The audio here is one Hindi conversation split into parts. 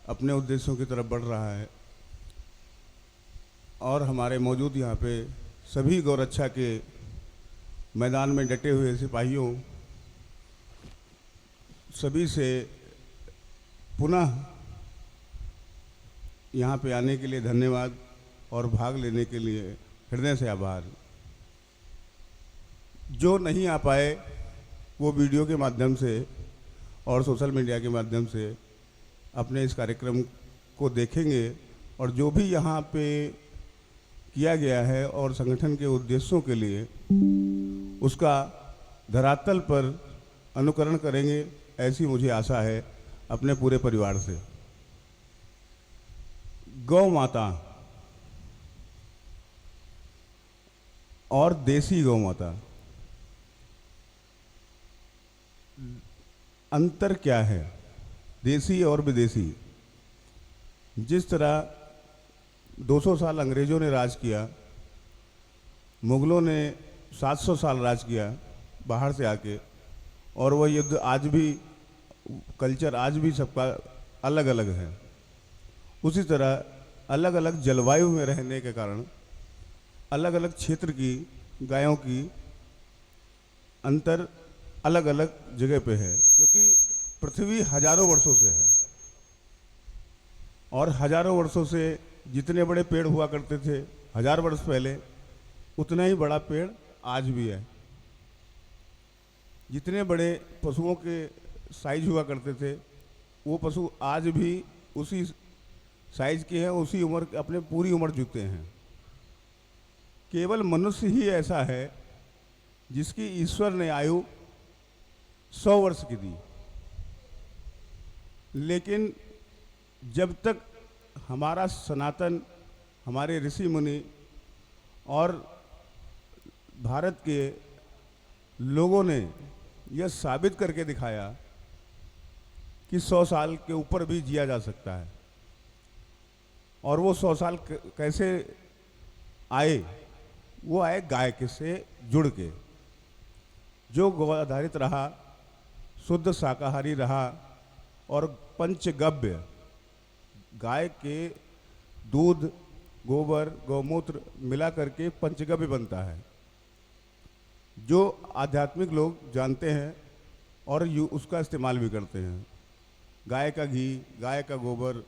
अपने उद्देश्यों की तरफ बढ़ रहा है और हमारे मौजूद यहाँ पे सभी गौरक्षा के मैदान में डटे हुए सिपाहियों सभी से पुनः यहाँ पे आने के लिए धन्यवाद और भाग लेने के लिए हृदय से आभार। जो नहीं आ पाए वो वीडियो के माध्यम से और सोशल मीडिया के माध्यम से अपने इस कार्यक्रम को देखेंगे और जो भी यहाँ पे किया गया है और संगठन के उद्देश्यों के लिए उसका धरातल पर अनुकरण करेंगे, ऐसी मुझे आशा है अपने पूरे परिवार से। गौ माता और देसी गौ माता, अंतर क्या है? देसी और विदेशी। जिस तरह 200 साल अंग्रेज़ों ने राज किया, मुग़लों ने 700 साल राज किया बाहर से आके, और वह युद्ध आज भी, कल्चर आज भी सबका अलग अलग है। उसी तरह अलग अलग जलवायु में रहने के कारण अलग अलग क्षेत्र की गायों की अंतर अलग अलग जगह पे है, क्योंकि पृथ्वी हजारों वर्षों से है और हजारों वर्षों से जितने बड़े पेड़ हुआ करते थे 1000 वर्ष पहले, उतना ही बड़ा पेड़ आज भी है। जितने बड़े पशुओं के साइज हुआ करते थे वो पशु आज भी उसी साइज के हैं, उसी उम्र, अपने पूरी उम्र जीते हैं। केवल मनुष्य ही ऐसा है जिसकी ईश्वर ने आयु 100 वर्ष की दी, लेकिन जब तक हमारा सनातन, हमारे ऋषि मुनि और भारत के लोगों ने यह साबित करके दिखाया कि 100 साल के ऊपर भी जिया जा सकता है, और वो 100 साल कैसे आए? वो आए गाय के से जुड़ के। जो गौ आधारित रहा, शुद्ध शाकाहारी रहा और पंचगव्य, गाय के दूध, गोबर, गौमूत्र मिला करके पंचगव्य बनता है, जो आध्यात्मिक लोग जानते हैं और उसका इस्तेमाल भी करते हैं। गाय का घी, गाय का गोबर,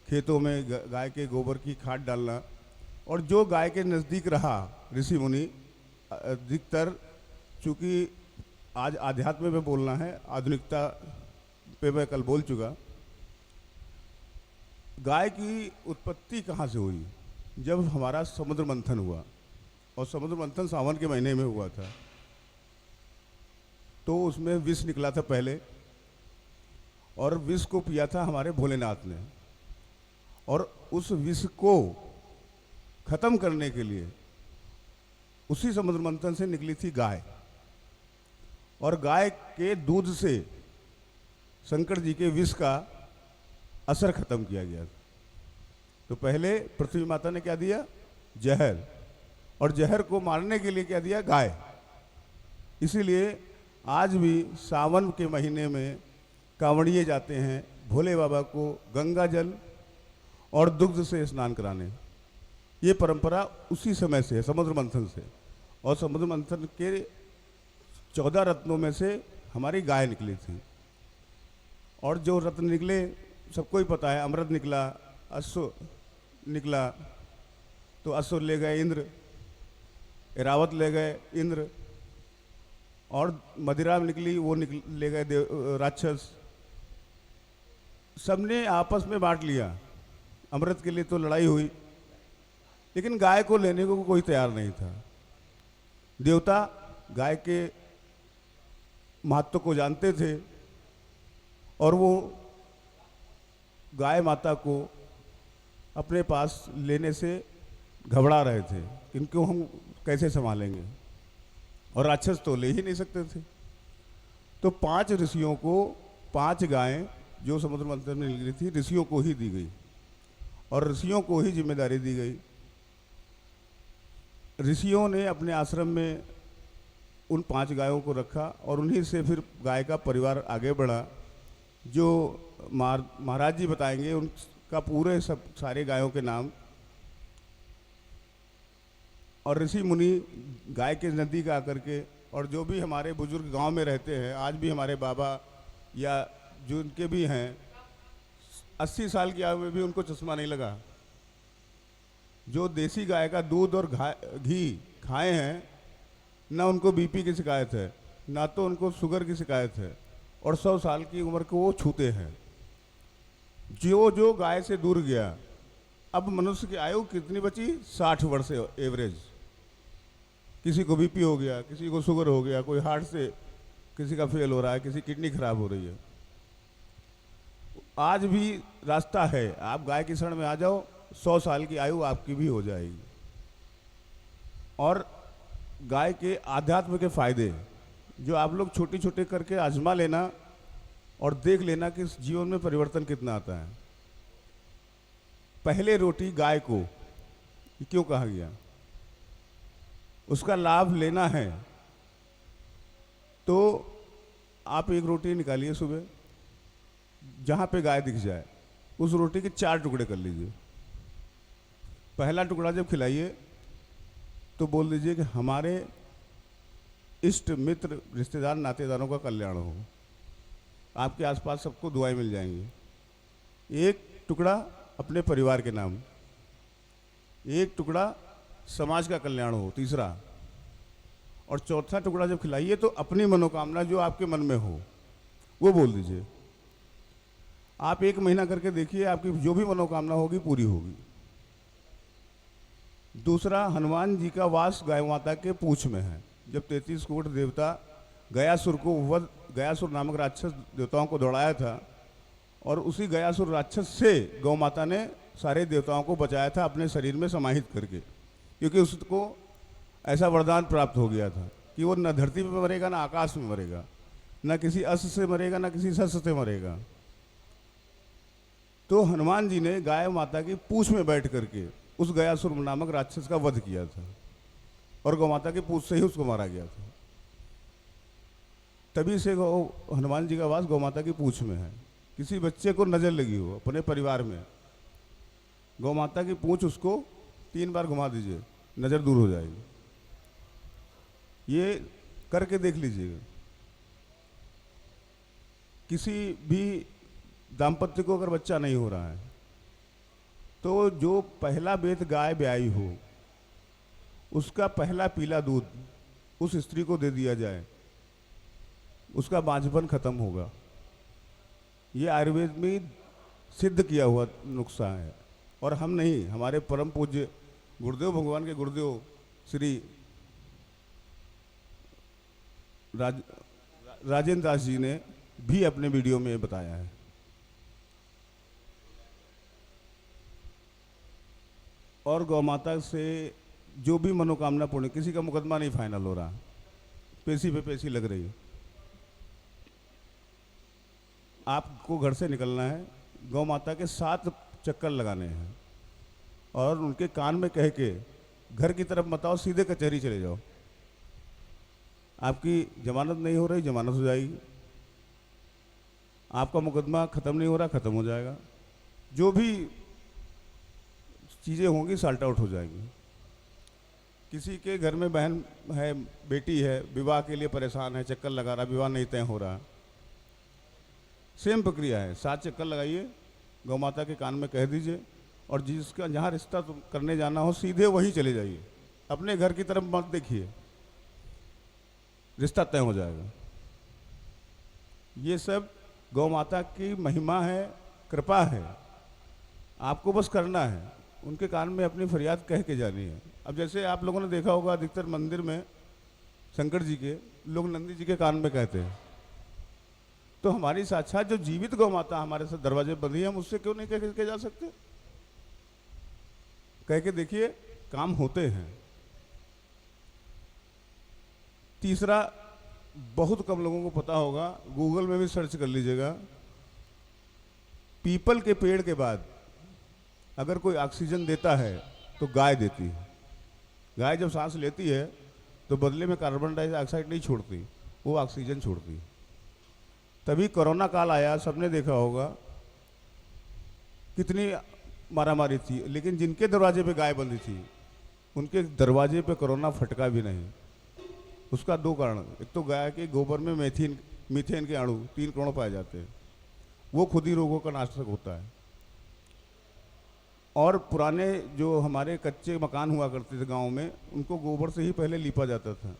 खेतों में गाय के गोबर की खाद डालना, और जो गाय के नज़दीक रहा ऋषि मुनि, अधिकतर, चूँकि आज आध्यात्म में बोलना है, आधुनिकता पे मैं कल बोल चुका। गाय की उत्पत्ति कहाँ से हुई? जब हमारा समुद्र मंथन हुआ, और समुद्र मंथन सावन के महीने में हुआ था, तो उसमें विष निकला था पहले, और विष को पिया था हमारे भोलेनाथ ने, और उस विष को खत्म करने के लिए उसी समुद्र मंथन से निकली थी गाय, और गाय के दूध से शंकर जी के विष का असर खत्म किया गया। तो पहले पृथ्वी माता ने क्या दिया? जहर, और जहर को मारने के लिए क्या दिया? गाय। इसीलिए आज भी सावन के महीने में कांवड़िए जाते हैं भोले बाबा को गंगा जल और दुग्ध से स्नान कराने। ये परंपरा उसी समय से है, समुद्र मंथन से, और समुद्र मंथन के 14 रत्नों में से हमारी गाय निकली थी। और जो रत्न निकले सबको ही पता है, अमृत निकला, अश्व निकला, तो अश्व ले गए इंद्र, एरावत ले गए इंद्र, और मदिरा निकली, वो ले गए राक्षस। सबने आपस में बांट लिया, अमृत के लिए तो लड़ाई हुई, लेकिन गाय को लेने को कोई तैयार नहीं था। देवता गाय के महत्व को जानते थे, और वो गाय माता को अपने पास लेने से घबरा रहे थे, इनको हम कैसे संभालेंगे, और राक्षस तो ले ही नहीं सकते थे। तो 5 ऋषियों को 5 गायें जो समुद्र मंथन में निकली थी, ऋषियों को ही दी गई, और ऋषियों को ही जिम्मेदारी दी गई। ऋषियों ने अपने आश्रम में उन 5 गायों को रखा, और उन्हीं से फिर गाय का परिवार आगे बढ़ा। जो महाराज जी बताएंगे उनका पूरे सब सारे गायों के नाम। और ऋषि मुनि गाय के नज़दीक आकर के, और जो भी हमारे बुजुर्ग गांव में रहते हैं, आज भी हमारे बाबा या जो उनके भी हैं 80 साल की आयु में भी उनको चश्मा नहीं लगा। जो देसी गाय का दूध और घी खाए हैं, ना उनको बीपी की शिकायत है, ना तो उनको शुगर की शिकायत है, और 100 साल की उम्र को वो छूते हैं। जो जो गाय से दूर गया, अब मनुष्य की आयु कितनी बची? 60 वर्ष एवरेज। किसी को बीपी हो गया, किसी को शुगर हो गया, कोई हार्ट से किसी का फेल हो रहा है, किसी किडनी खराब हो रही है। आज भी रास्ता है, आप गाय की शरण में आ जाओ, 100 साल की आयु आपकी भी हो जाएगी। और गाय के आध्यात्म के फायदे जो आप लोग छोटे छोटे करके आजमा लेना और देख लेना कि इस जीवन में परिवर्तन कितना आता है। पहले रोटी गाय को क्यों कहा गया? उसका लाभ लेना है तो आप एक रोटी निकालिए सुबह, जहाँ पे गाय दिख जाए उस रोटी के 4 टुकड़े कर लीजिए। पहला टुकड़ा जब खिलाइए तो बोल दीजिए कि हमारे इष्ट मित्र रिश्तेदार नातेदारों का कल्याण हो। आपके आसपास सबको दुआएं मिल जाएंगी। एक टुकड़ा अपने परिवार के नाम, एक टुकड़ा समाज का कल्याण हो, तीसरा, और चौथा टुकड़ा जब खिलाइए तो अपनी मनोकामना जो आपके मन में हो वो बोल दीजिए। आप 1 महीना करके देखिए, आपकी जो भी मनोकामना होगी पूरी होगी। दूसरा, हनुमान जी का वास गाय माता के पूंछ में है। जब 33 कोट देवता गयासुर नामक राक्षस देवताओं को दौड़ाया था, और उसी गयासुर राक्षस से गौ माता ने सारे देवताओं को बचाया था अपने शरीर में समाहित करके, क्योंकि उसको ऐसा वरदान प्राप्त हो गया था कि वो न धरती पे मरेगा, ना आकाश में मरेगा, ना किसी अस्त्र से मरेगा, ना किसी शस्त्र से मरेगा। तो हनुमान जी ने गाय माता की पूंछ में बैठ करके उस गयासुर नामक राक्षस का वध किया था, और गौ माता की पूंछ से ही उसको मारा गया था। तभी से हनुमान जी का वास गौ माता की पूंछ में है। किसी बच्चे को नजर लगी हो अपने परिवार में, गौ माता की पूंछ उसको 3 बार घुमा दीजिए, नजर दूर हो जाएगी। ये करके देख लीजिएगा। किसी भी दाम्पत्य को अगर बच्चा नहीं हो रहा है तो जो पहला बेत गाय ब्याई हो उसका पहला पीला दूध उस स्त्री को दे दिया जाए, उसका बांझपन खत्म होगा। ये आयुर्वेद में सिद्ध किया हुआ नुस्खा है, और हम नहीं, हमारे परम पूज्य गुरुदेव भगवान के गुरुदेव श्री राजेंद्र दास जी ने भी अपने वीडियो में बताया है। और गौ माता से जो भी मनोकामना पूर्ण, किसी का मुकदमा नहीं फाइनल हो रहा, पेशी पे पेशी लग रही है, आपको घर से निकलना है, गौ माता के 7 चक्कर लगाने हैं, और उनके कान में कह के घर की तरफ मत आओ, सीधे कचहरी चले जाओ। आपकी जमानत नहीं हो रही, जमानत हो जाएगी। आपका मुकदमा खत्म नहीं हो रहा, खत्म हो जाएगा। जो भी चीज़ें होंगी सॉल्ट आउट हो जाएंगी। किसी के घर में बहन है, बेटी है, विवाह के लिए परेशान है, चक्कर लगा रहा, विवाह नहीं तय हो रहा, सेम प्रक्रिया है। 7 चक्कर लगाइए, गौ माता के कान में कह दीजिए, और जिसका जहाँ रिश्ता करने जाना हो सीधे वहीं चले जाइए, अपने घर की तरफ मत देखिए, रिश्ता तय हो जाएगा। ये सब गौ माता की महिमा है, कृपा है। आपको बस करना है, उनके कान में अपनी फरियाद कह के जानी है। अब जैसे आप लोगों ने देखा होगा, अधिकतर मंदिर में शंकर जी के लोग नंदी जी के कान में कहते हैं, तो हमारी साक्षात जो जीवित गौ माता हमारे साथ दरवाजे बंधी है, हम उससे क्यों नहीं कह के जा सकते? कह के देखिए, काम होते हैं। तीसरा, बहुत कम लोगों को पता होगा, गूगल में भी सर्च कर लीजिएगा, पीपल के पेड़ के बाद अगर कोई ऑक्सीजन देता है तो गाय देती है। गाय जब सांस लेती है तो बदले में कार्बन डाइऑक्साइड नहीं छोड़ती, वो ऑक्सीजन छोड़ती है। तभी कोरोना काल आया, सबने देखा होगा कितनी मारामारी थी, लेकिन जिनके दरवाजे पे गाय बंधी थी उनके दरवाजे पे कोरोना फटका भी नहीं। उसका दो कारण, एक तो गाय के गोबर में मीथेन के अणु 3 करोड़ पाए जाते हैं, वो खुद ही रोगों का नाशक होता है। और पुराने जो हमारे कच्चे मकान हुआ करते थे गांव में, उनको गोबर से ही पहले लीपा जाता था।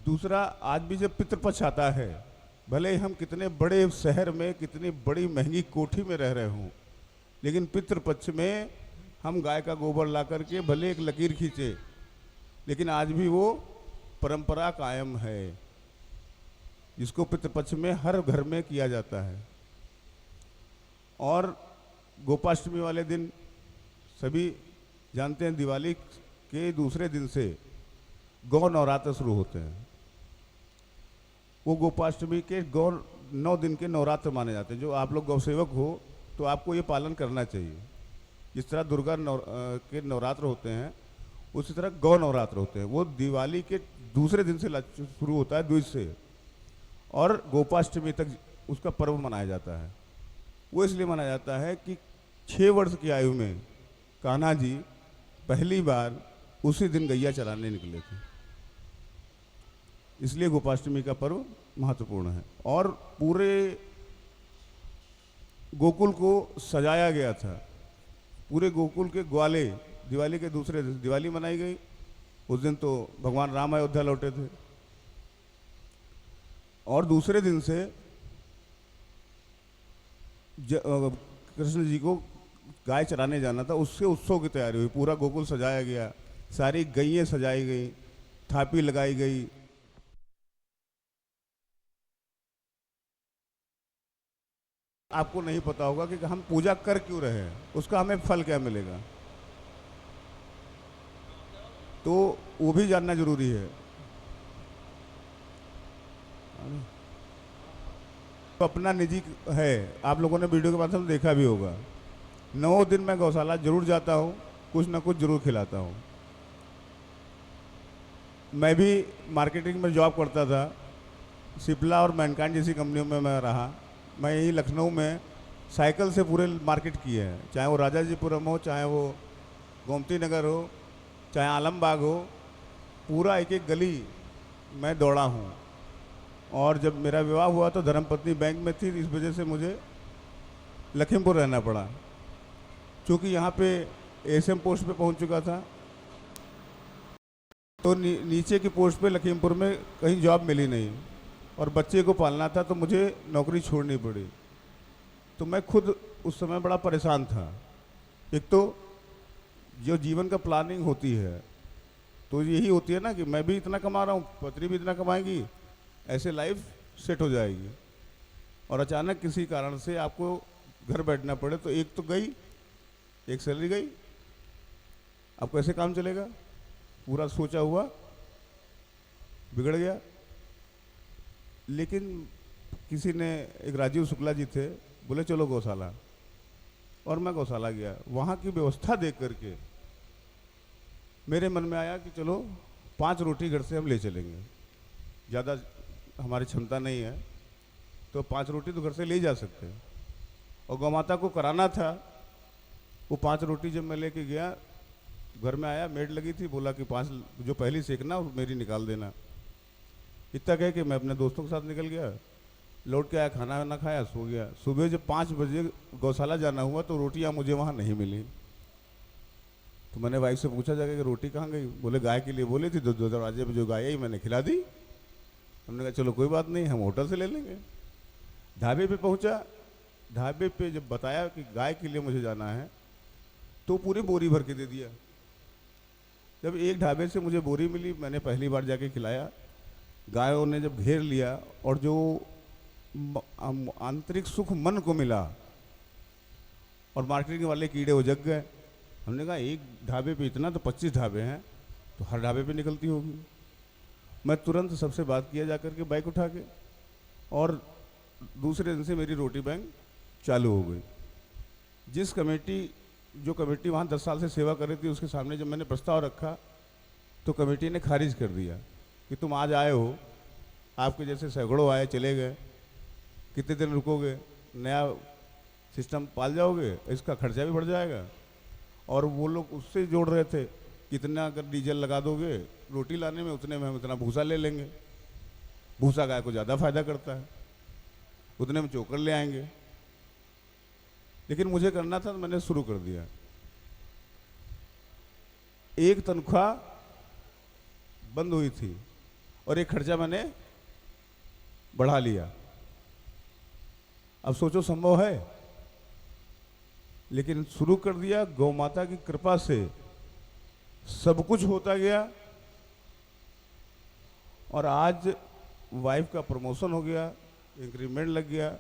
दूसरा, आज भी जब पितृपक्ष आता है, भले ही हम कितने बड़े शहर में कितनी बड़ी महंगी कोठी में रह रहे हों, लेकिन पितृपक्ष में हम गाय का गोबर ला करके भले एक लकीर खींचे, लेकिन आज भी वो परंपरा कायम है, जिसको पितृपक्ष में हर घर में किया जाता है। और गोपाष्टमी वाले दिन सभी जानते हैं, दिवाली के दूसरे दिन से गौ नवरात्र शुरू होते हैं। वो गोपाष्टमी के 9 दिन के नवरात्र माने जाते हैं। जो आप लोग गौसेवक हो तो आपको ये पालन करना चाहिए। जिस तरह दुर्गा के नवरात्र होते हैं, उसी तरह गौ नवरात्र होते हैं। वो दिवाली के दूसरे दिन से शुरू होता है, द्विज से, और गोपाष्टमी तक उसका पर्व मनाया जाता है। वो इसलिए मनाया जाता है कि 6 वर्ष की आयु में कान्हा जी पहली बार उसी दिन गैया चराने निकले थे, इसलिए गोपाष्टमी का पर्व महत्वपूर्ण है। और पूरे गोकुल को सजाया गया था। पूरे गोकुल के ग्वाले दिवाली के दूसरे दिन दिवाली मनाई गई। उस दिन तो भगवान राम अयोध्या लौटे थे, और दूसरे दिन से कृष्ण जी को गाय चराने जाना था, उससे उत्सव की तैयारी हुई। पूरा गोकुल सजाया गया, सारी गैयें सजाई गई, थापी लगाई गई। आपको नहीं पता होगा कि हम पूजा कर क्यों रहे हैं, उसका हमें फल क्या मिलेगा, तो वो भी जानना जरूरी है। तो अपना निजी है, आप लोगों ने वीडियो के माध्यम से देखा भी होगा। 9 दिन मैं गौशाला जरूर जाता हूँ, कुछ ना कुछ जरूर खिलाता हूँ। मैं भी मार्केटिंग में जॉब करता था, सिप्ला और मैनकाइंड जैसी कंपनियों में मैं रहा। मैं यही लखनऊ में साइकिल से पूरे मार्केट किए हैं, चाहे वो राजाजीपुरम हो, चाहे वो गोमती नगर हो, चाहे आलमबाग हो, पूरा एक एक गली मैं दौड़ा हूँ। और जब मेरा विवाह हुआ तो धर्मपत्नी बैंक में थी, इस वजह से मुझे लखीमपुर रहना पड़ा। क्योंकि यहाँ पे एसएम पोस्ट पे पहुँच चुका था, तो नीचे की पोस्ट पे लखीमपुर में कहीं जॉब मिली नहीं, और बच्चे को पालना था, तो मुझे नौकरी छोड़नी पड़ी। तो मैं खुद उस समय बड़ा परेशान था। एक तो जो जीवन का प्लानिंग होती है तो यही होती है ना कि मैं भी इतना कमा रहा हूँ, पत्नी भी इतना कमाएगी, ऐसे लाइफ सेट हो जाएगी। और अचानक किसी कारण से आपको घर बैठना पड़े, तो एक तो गई, एक सैलरी गई, अब कैसे काम चलेगा? पूरा सोचा हुआ बिगड़ गया। लेकिन किसी ने, एक राजीव शुक्ला जी थे, बोले चलो गौशाला, और मैं गौशाला गया। वहाँ की व्यवस्था देख करके मेरे मन में आया कि चलो 5 रोटी घर से हम ले चलेंगे, ज़्यादा हमारी क्षमता नहीं है, तो 5 रोटी तो घर से ले जा सकते हैं। और गौ माता को कराना था। वो 5 रोटी जब मैं लेके गया, घर में आया, मेड लगी थी, बोला कि 5 जो पहली सेकना मेरी निकाल देना। इतना कह के मैं अपने दोस्तों के साथ निकल गया, लौट के आया, खाना वाना खाया, सो गया। सुबह जब 5 बजे गौशाला जाना हुआ तो रोटियां मुझे वहाँ नहीं मिली। तो मैंने वाइफ से पूछा जाकर कि रोटी कहाँ गई? बोले गाय के लिए बोली थी, दो दरवाजे पर जो गाय आई मैंने खिला दी। हमने कहा चलो कोई बात नहीं, हम होटल से ले लेंगे। ढाबे पे पहुँचा, ढाबे पे जब बताया कि गाय के लिए मुझे जाना है, तो पूरी बोरी भर के दे दिया। जब एक ढाबे से मुझे बोरी मिली, मैंने पहली बार जाके खिलाया। गायों ने जब घेर लिया, और जो आंतरिक सुख मन को मिला, और मार्केटिंग वाले कीड़े वो जग गए। हमने कहा एक ढाबे पे इतना, तो 25 ढाबे हैं, तो हर ढाबे पे निकलती होगी। मैं तुरंत सबसे बात किया जाकर के बाइक उठा के, और दूसरे दिन से मेरी रोटी बैंक चालू हो गई। जो कमेटी वहाँ 10 साल से सेवा कर रही थी, उसके सामने जब मैंने प्रस्ताव रखा तो कमेटी ने खारिज कर दिया कि तुम आज आए हो, आपके जैसे सैकड़ों आए चले गए, कितने दिन रुकोगे, नया सिस्टम पाल जाओगे, इसका खर्चा भी बढ़ जाएगा। और वो लोग उससे जोड़ रहे थे, कितना अगर डीजल लगा दोगे रोटी लाने में, उतने में हम इतना भूसा ले लेंगे, भूसा गाय को ज़्यादा फायदा करता है, उतने में चोकर ले आएंगे। लेकिन मुझे करना था तो मैंने शुरू कर दिया। एक तनख्वाह बंद हुई थी और एक खर्चा मैंने बढ़ा लिया। अब सोचो संभव है, लेकिन शुरू कर दिया। गौ माता की कृपा से सब कुछ होता गया और आज वाइफ का प्रमोशन हो गया, इंक्रीमेंट लग गया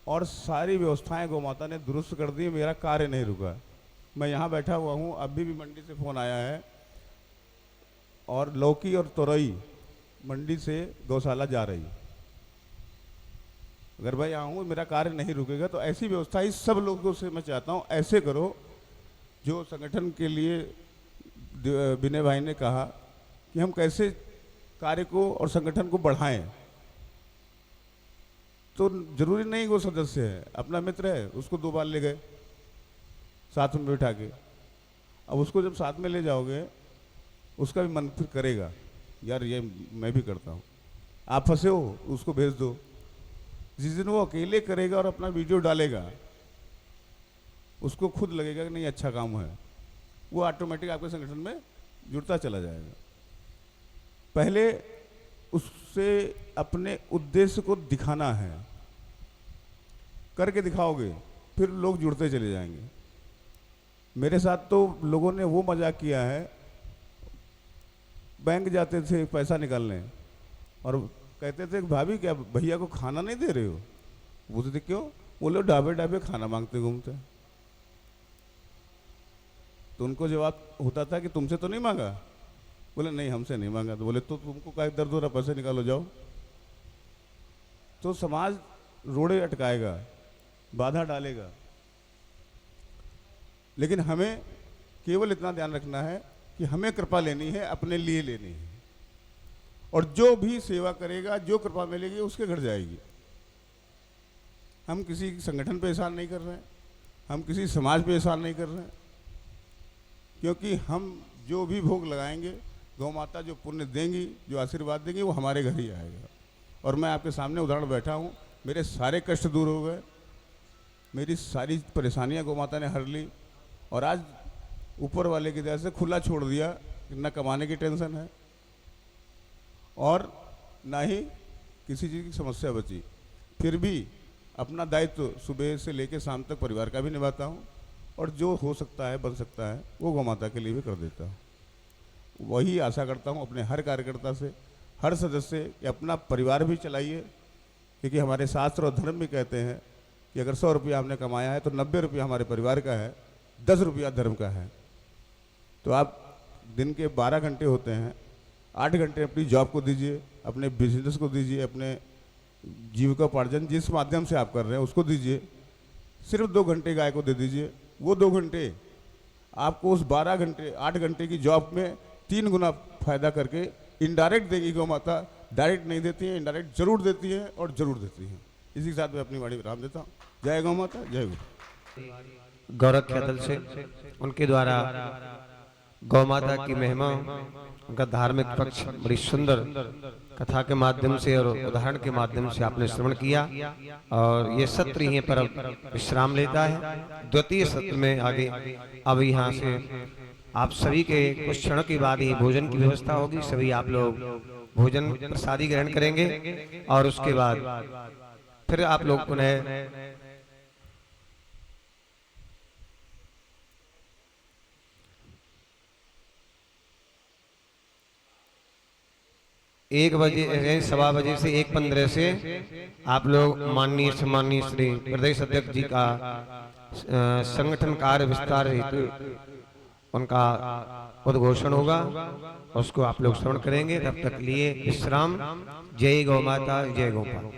और सारी व्यवस्थाएं गौ माता ने दुरुस्त कर दी। मेरा कार्य नहीं रुका। मैं यहाँ बैठा हुआ हूँ, अभी भी मंडी से फ़ोन आया है और लौकी और तोरई मंडी से गौशाला जा रही। अगर भाई आऊँ, मेरा कार्य नहीं रुकेगा। तो ऐसी व्यवस्था ही सब लोगों से मैं चाहता हूँ ऐसे करो। जो संगठन के लिए विनय भाई ने कहा कि हम कैसे कार्य को और संगठन को बढ़ाएं, तो जरूरी नहीं वो सदस्य है, अपना मित्र है, उसको 2 बार ले गए साथ में बैठा के। अब उसको जब साथ में ले जाओगे, उसका भी मन फिर करेगा, यार ये मैं भी करता हूँ। आप फंसे हो, उसको भेज दो। जिस दिन वो अकेले करेगा और अपना वीडियो डालेगा, उसको खुद लगेगा कि नहीं अच्छा काम है, वो ऑटोमेटिक आपके संगठन में जुड़ता चला जाएगा। पहले उससे अपने उद्देश्य को दिखाना है, करके दिखाओगे फिर लोग जुड़ते चले जाएंगे। मेरे साथ तो लोगों ने वो मजाक किया है, बैंक जाते थे पैसा निकालने और कहते थे भाभी क्या भैया को खाना नहीं दे रहे हो? पूछते क्यों? बोले ढाबे ढाबे खाना मांगते घूमते। तो उनको जवाब होता था कि तुमसे तो नहीं मांगा? बोले नहीं हमसे नहीं मांगा। तो बोले तो तुमको क्या दर्द हो रहा, पैसे निकालो जाओ। तो समाज रोड़े अटकाएगा, बाधा डालेगा, लेकिन हमें केवल इतना ध्यान रखना है कि हमें कृपा लेनी है, अपने लिए लेनी है। और जो भी सेवा करेगा, जो कृपा मिलेगी उसके घर जाएगी। हम किसी संगठन पे एहसान नहीं कर रहे हैं, हम किसी समाज पे एहसान नहीं कर रहे हैं, क्योंकि हम जो भी भोग लगाएंगे, गौ माता जो पुण्य देंगी, जो आशीर्वाद देंगी, वो हमारे घर ही आएगा। और मैं आपके सामने उदाहरण बैठा हूँ, मेरे सारे कष्ट दूर हो गए, मेरी सारी परेशानियाँ गौ माता ने हर ली और आज ऊपर वाले की दया से खुला छोड़ दिया। न कमाने की टेंशन है और ना ही किसी चीज़ की समस्या बची। फिर भी अपना दायित्व सुबह से लेकर शाम तक परिवार का भी निभाता हूँ और जो हो सकता है बन सकता है वो गौ माता के लिए भी कर देता हूँ। वही आशा करता हूँ अपने हर कार्यकर्ता से, हर सदस्य कि अपना परिवार भी चलाइए, क्योंकि हमारे शास्त्र और धर्म भी कहते हैं कि अगर 100 रुपया हमने कमाया है तो 90 रुपया हमारे परिवार का है, 10 रुपया धर्म का है। तो आप दिन के 12 घंटे होते हैं, 8 घंटे अपनी जॉब को दीजिए, अपने बिजनेस को दीजिए, अपने जीविकोपार्जन जिस माध्यम से आप कर रहे हैं उसको दीजिए। सिर्फ 2 घंटे गाय को दे दीजिए। वो 2 घंटे आपको उस 12 घंटे 8 घंटे की जॉब में 3 गुना फायदा करके इनडायरेक्ट देगी गौ माता। डायरेक्ट नहीं देती है, इनडायरेक्ट जरूर देती है और जरूर देती है। इसी के साथ मैं अपनी वाणी विराम देता हूँ। जय गौ माता, जय गौ। गोरख दल से उनके द्वारा गौ माता की महिमा, उनका धार्मिक पक्ष बड़ी सुंदर कथा के माध्यम से और उदाहरण के माध्यम से आपने श्रवण किया। और ये सत्र यहीं पर विश्राम लेता है। द्वितीय सत्र में आगे अब यहाँ से आप सभी के कुछ क्षणों के बाद ही भोजन की व्यवस्था होगी। सभी आप लोग भोजन प्रसादी ग्रहण करेंगे और उसके बाद फिर आप लोग पुनः एक बजे 1:15 से 1:15 से आप लोग माननीय सम्माननीय श्री प्रदेश अध्यक्ष जी का संगठन कार्य विस्तार हेतु उनका उद्घोषण होगा, उसको आप लोग श्रवण करेंगे। तब तक लिए विश्राम। जय गौ माता, जय गोपाल।